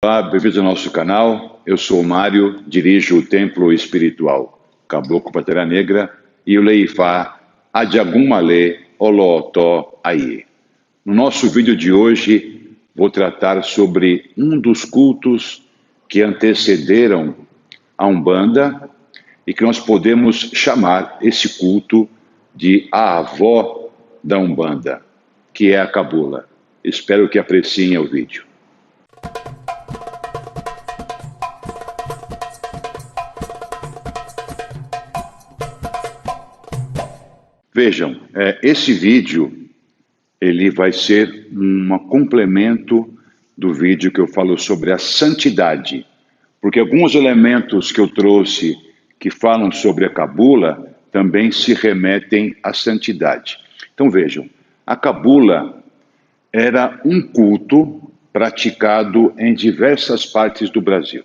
Olá, bem-vindos ao nosso canal. Eu sou o Mário, dirijo o Templo Espiritual Caboclo Pantera Negra e o Leifá Adjagum-Malê Olootó Aie. No nosso vídeo de hoje, vou tratar sobre um dos cultos que antecederam a Umbanda e que nós podemos chamar esse culto de a avó da Umbanda, que é a Cabula. Espero que apreciem o vídeo. Vejam, esse vídeo ele vai ser um complemento do vídeo que eu falo sobre a santidade, porque alguns elementos que eu trouxe que falam sobre a Cabula também se remetem à santidade. Então vejam, a Cabula era um culto praticado em diversas partes do Brasil.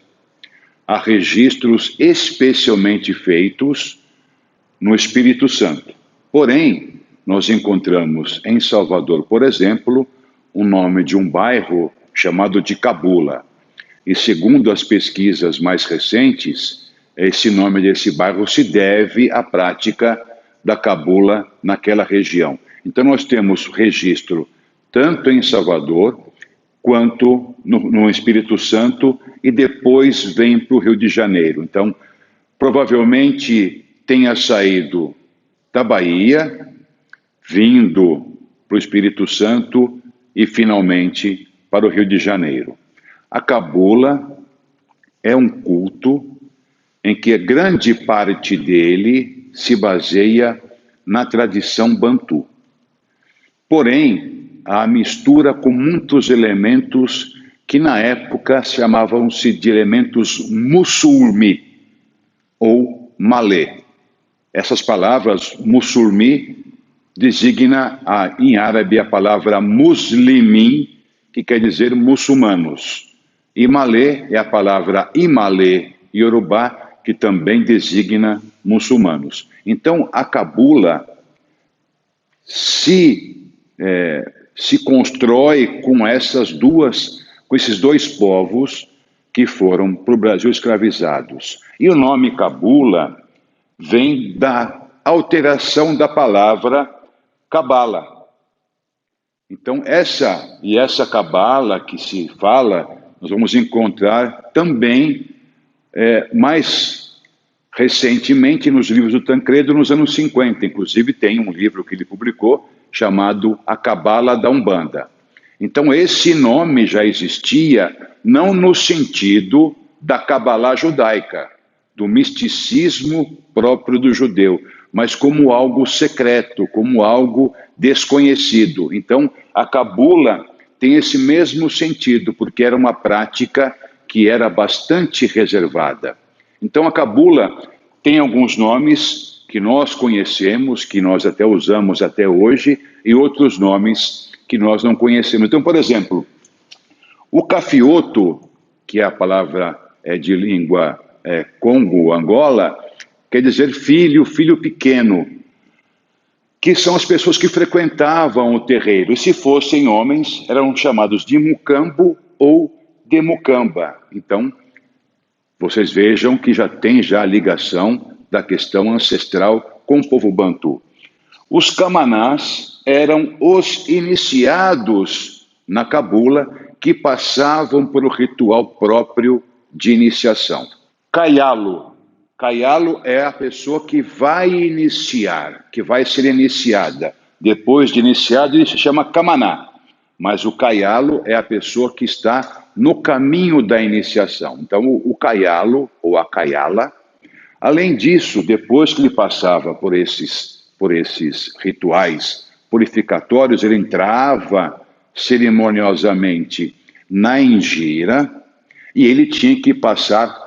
Há registros especialmente feitos no Espírito Santo. Porém, nós encontramos em Salvador, por exemplo, o nome de um bairro chamado de Cabula. E segundo as pesquisas mais recentes, esse nome desse bairro se deve à prática da Cabula naquela região. Então nós temos registro tanto em Salvador quanto no Espírito Santo e depois vem para o Rio de Janeiro. Então, provavelmente tenha saído da Bahia, vindo para o Espírito Santo e finalmente para o Rio de Janeiro. A Cabula é um culto em que a grande parte dele se baseia na tradição bantu. Porém, há mistura com muitos elementos que na época chamavam-se de elementos muçulmi ou malê. Essas palavras, muçulmi, designa em árabe a palavra muslimin, que quer dizer muçulmanos. E malê é a palavra imalê, iorubá, que também designa muçulmanos. Então, a Cabula se constrói com esses dois povos que foram para o Brasil escravizados. E o nome Cabula vem da alteração da palavra cabala. Então, essa cabala que se fala, nós vamos encontrar também mais recentemente nos livros do Tancredo, nos anos 50. Inclusive, tem um livro que ele publicou chamado A Cabala da Umbanda. Então, esse nome já existia, não no sentido da Cabalá judaica, do misticismo próprio do judeu, mas como algo secreto, como algo desconhecido. Então, a Cabula tem esse mesmo sentido, porque era uma prática que era bastante reservada. Então, a Cabula tem alguns nomes que nós conhecemos, que nós até usamos até hoje, e outros nomes que nós não conhecemos. Então, por exemplo, o cafioto, que é a palavra de língua Congo, Angola, quer dizer filho pequeno, que são as pessoas que frequentavam o terreiro. E se fossem homens, eram chamados de mucambo ou de mucamba. Então, vocês vejam que já tem a ligação da questão ancestral com o povo bantu. Os camanás eram os iniciados na Cabula que passavam por um ritual próprio de iniciação. Caialo é a pessoa que vai iniciar, que vai ser iniciada. Depois de iniciado, ele se chama camaná. Mas o caialo é a pessoa que está no caminho da iniciação. Então, o caialo, ou a caiala, além disso, depois que ele passava por esses rituais purificatórios, ele entrava cerimoniosamente na engira e ele tinha que passar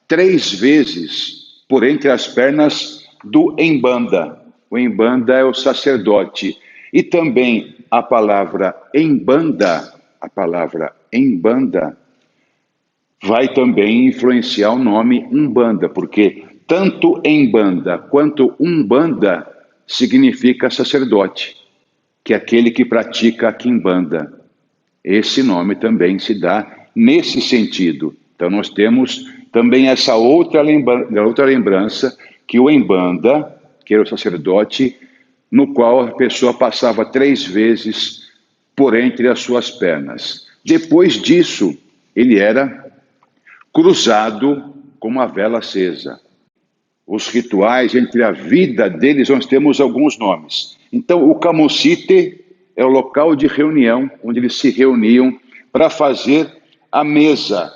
3 vezes por entre as pernas do embanda. O embanda é o sacerdote. E também a palavra embanda vai também influenciar o nome Umbanda, porque tanto embanda quanto umbanda significa sacerdote, que é aquele que pratica a quimbanda. Esse nome também se dá nesse sentido. Então nós temos também essa outra lembrança, que o Embanda, que era o sacerdote, no qual a pessoa passava 3 vezes por entre as suas pernas. Depois disso, ele era cruzado com uma vela acesa. Os rituais, entre a vida deles, nós temos alguns nomes. Então, o Kamosite é o local de reunião, onde eles se reuniam para fazer a mesa.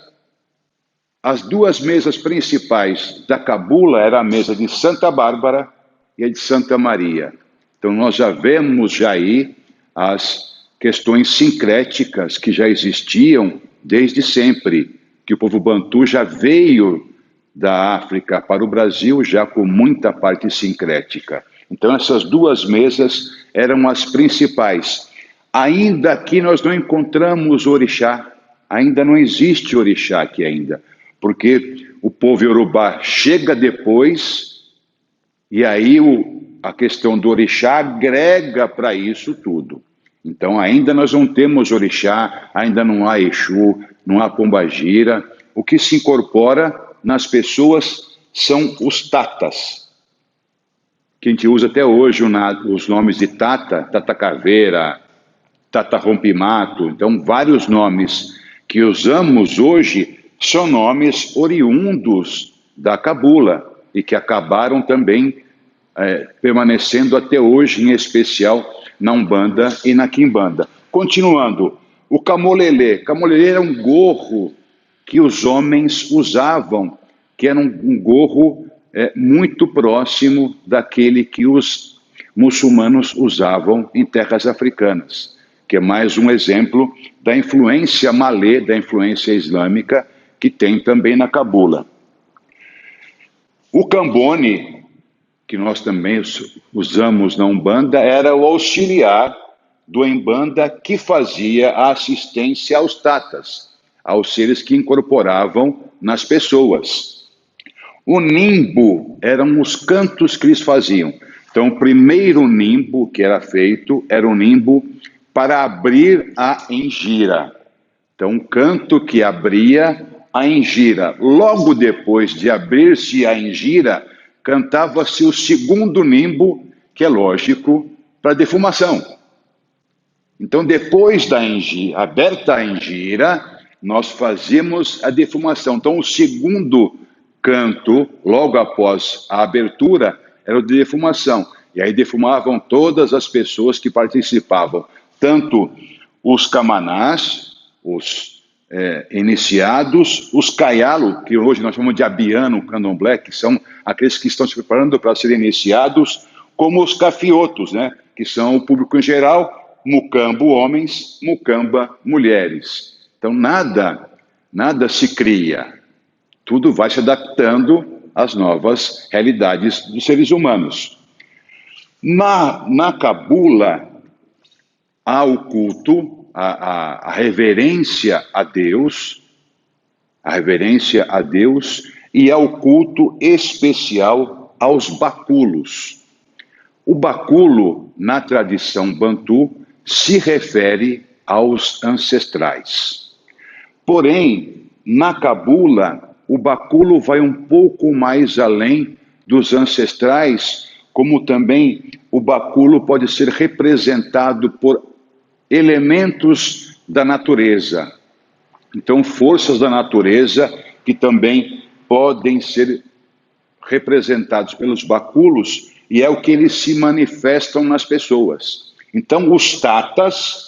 As 2 mesas principais da cabula era a mesa de Santa Bárbara e a de Santa Maria. Então, nós já vemos aí as questões sincréticas que já existiam desde sempre, que o povo bantu já veio da África para o Brasil já com muita parte sincrética. Então essas 2 mesas eram as principais. Ainda aqui nós não encontramos orixá, ainda não existe orixá aqui ainda, porque o povo iorubá chega depois e aí a questão do orixá agrega para isso tudo. Então ainda nós não temos orixá, ainda não há Exu, não há pombagira. O que se incorpora nas pessoas são os tatas, que a gente usa até hoje os nomes de tata caveira, tata rompimato. Então vários nomes que usamos hoje são nomes oriundos da cabula e que acabaram também permanecendo até hoje, em especial na Umbanda e na Quimbanda. Continuando, o camolelê. Camolelê era um gorro que os homens usavam, que era um gorro muito próximo daquele que os muçulmanos usavam em terras africanas, que é mais um exemplo da influência malê, da influência islâmica, que tem também na cabula. O cambone, que nós também usamos na Umbanda, era o auxiliar do Embanda que fazia a assistência aos tatas, aos seres que incorporavam nas pessoas. O nimbo eram os cantos que eles faziam. Então, o primeiro nimbo que era feito era o nimbo para abrir a engira. Então, um canto que abria a engira. Logo depois de abrir-se a engira, cantava-se o segundo nimbo, que é lógico, para defumação. Então, depois da engira, aberta a engira, nós fazíamos a defumação. Então, o segundo canto, logo após a abertura, era o de defumação. E aí defumavam todas as pessoas que participavam, tanto os camanás, os iniciados, os caialo, que hoje nós chamamos de abiano, candomblé, que são aqueles que estão se preparando para serem iniciados, como os cafiotos, né, que são o público em geral, mucambo homens, mucamba mulheres. Então nada se cria, tudo vai se adaptando às novas realidades dos seres humanos. Na cabula há o culto, a reverência a Deus, e há o culto especial aos baculos. O baculo, na tradição bantu, se refere aos ancestrais. Porém, na cabula, o baculo vai um pouco mais além dos ancestrais, como também o baculo pode ser representado por elementos da natureza. Então, forças da natureza que também podem ser representados pelos baculos, e é o que eles se manifestam nas pessoas. Então, os tatas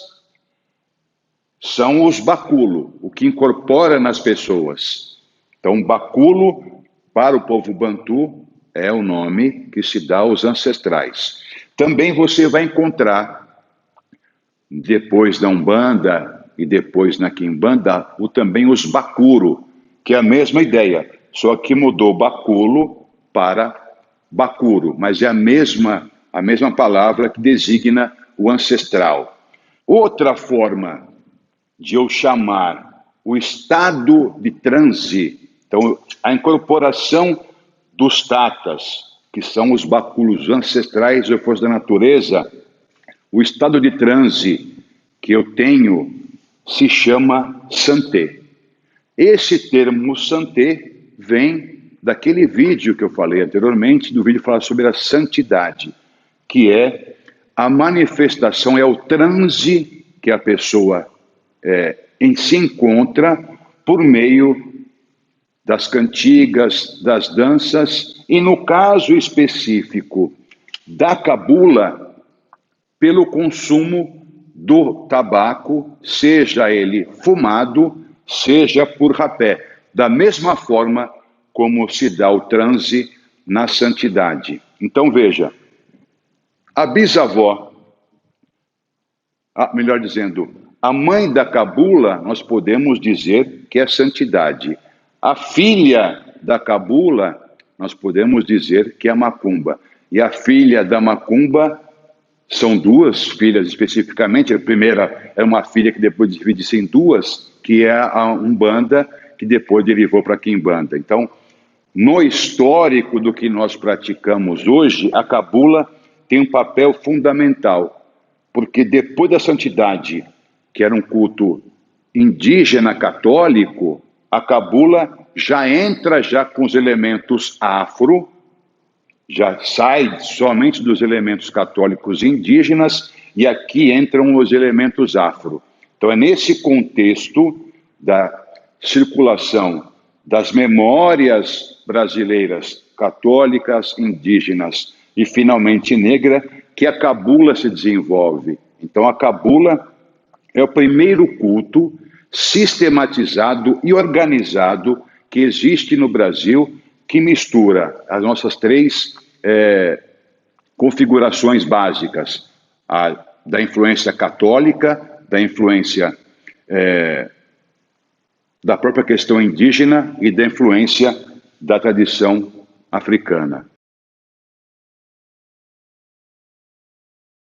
são os baculo, o que incorpora nas pessoas. Então, baculo, para o povo bantu, é o nome que se dá aos ancestrais. Também você vai encontrar, depois na Umbanda e depois na Quimbanda, também os bacuro, que é a mesma ideia, só que mudou baculo para bacuro, mas é a mesma palavra que designa o ancestral. Outra forma de eu chamar o estado de transe, então a incorporação dos tatas, que são os baculos ancestrais ou forças da natureza, o estado de transe que eu tenho se chama santé. Esse termo santé vem daquele vídeo que eu falei anteriormente, do vídeo falar sobre a santidade, que é a manifestação, é o transe que a pessoa em se encontra por meio das cantigas, das danças, e no caso específico da cabula, pelo consumo do tabaco, seja ele fumado, seja por rapé, da mesma forma como se dá o transe na santidade. Então veja, a bisavó, melhor dizendo, a mãe da cabula, nós podemos dizer que é santidade. A filha da cabula, nós podemos dizer que é macumba. E a filha da macumba, são duas filhas especificamente. A primeira é uma filha que depois divide-se em duas, que é a Umbanda, que depois derivou para a Quimbanda. Então, no histórico do que nós praticamos hoje, a cabula tem um papel fundamental, porque depois da santidade, que era um culto indígena católico, a cabula já entra já com os elementos afro, já sai somente dos elementos católicos indígenas, e aqui entram os elementos afro. Então é nesse contexto da circulação das memórias brasileiras, católicas, indígenas e finalmente negra, que a cabula se desenvolve. Então a cabula é o primeiro culto sistematizado e organizado que existe no Brasil, que mistura as nossas três configurações básicas, da influência católica, da influência da própria questão indígena e da influência da tradição africana.